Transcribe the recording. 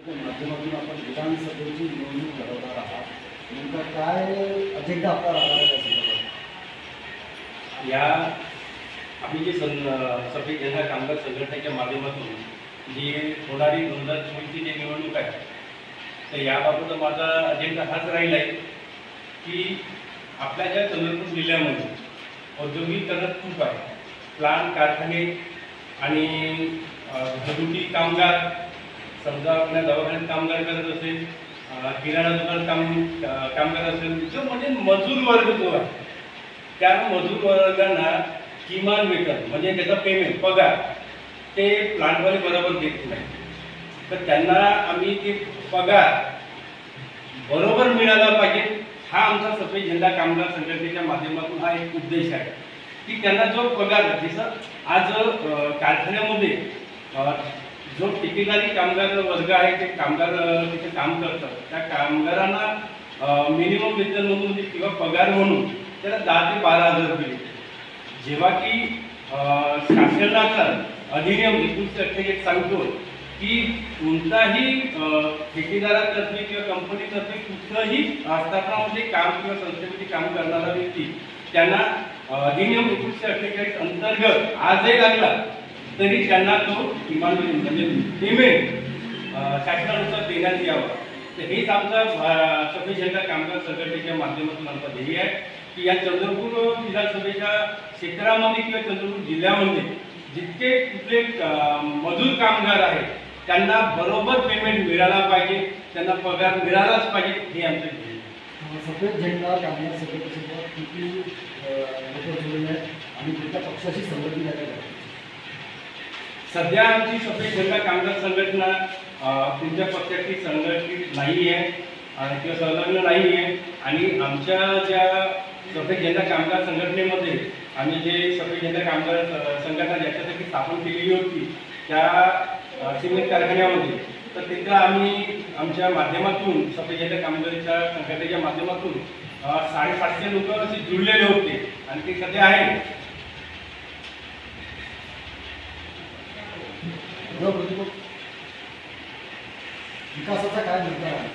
माध्यमातून आपण विधानसभेची निवडणूक लढवणार आहात. नेमका काय अजेंडा आपला राहणार आहे त्या संदर्भात? या आम्ही जे सफेद जनता कामगार संघटनेच्या माध्यमातून जी होणारी 2024ची जी निवडणूक आहे, तर याबाबत माझा अजेंडा हाच राहिला आहे की आपल्या ज्या चंद्रपूर जिल्ह्यामध्ये औद्योगिकरण खूप आहे. प्लांट, कारखाने आणि घरगुती कामगार, समजा आपल्या दवाखान्यात कामगार करत असेल, किराणा दुकान कामगार असेल, जो म्हणजे मजूर वर्ग जो आहे, त्या मजूर वर्गांना किमान वेतन म्हणजे त्याचा पेमेंट पगार ते प्लांटवाले बरोबर देत नाही. तर त्यांना आम्ही ते पगार बरोबर मिळाला पाहिजे, हा आमचा सफेद झेंडा कामगार संघटनेच्या माध्यमातून हा एक उद्देश आहे की त्यांना जो पगार, जसं आज कारखान्यामध्ये जो ठेकेदारी कामगार वर्ग आहे, ते कामगार तिथे काम करतात, त्या कामगारांना मिनिमम वेतन म्हणून किंवा पगार म्हणून त्याला 10 ते 12,000 रुपये. जेव्हा की शासनाचा अधिनियम 1948 सांगतो की कोणताही ठेकेदारातर्फे किंवा कंपनीतर्फे कुठलंही आस्थापनामध्ये काम किंवा संस्थेमध्ये काम करणारा व्यक्ती त्यांना अधिनियम 1948 अंतर्गत आजही लागला तरी त्यांना तो किमान म्हणजे पेमेंट शासनानुसार देण्यात यावं. तर हेच आमचा सफेद झेंडा कामगार संघटनेच्या माध्यमातून आमचा ध्येय आहे की या चंद्रपूर विधानसभेच्या क्षेत्रामध्ये किंवा चंद्रपूर जिल्ह्यामध्ये जितके कुठले मजूर कामगार आहेत त्यांना बरोबर पेमेंट मिळाला पाहिजे, त्यांना पगार मिळालाच पाहिजे, हे आमचं ध्येय आहे. सफेद झेंडा कामगार संघटनेसोबत किती लोक जोडले आहेत आणि कुठल्या पक्षाशी संघटना आहे? सध्या आमची सफेद झेंडा कामगार संघटना तुमच्या पक्षाची संघटित नाही आहे किंवा संलग्न नाही आहे. आणि आमच्या ज्या सफेद झेंडा कामगार संघटनेमध्ये आम्ही जे सफेद झेंडा कामगार संघटना ज्याच्यासाठी स्थापन केलेली होती त्या सिमेंट कारखान्यामध्ये, तर तिथं आम्ही आमच्या माध्यमातून सफेद झेंडा कामगारीच्या संघटनेच्या माध्यमातून 750 लोक असे जुळलेले होते आणि ते सध्या आहे. विकासाचा काय मुद्दा आहे?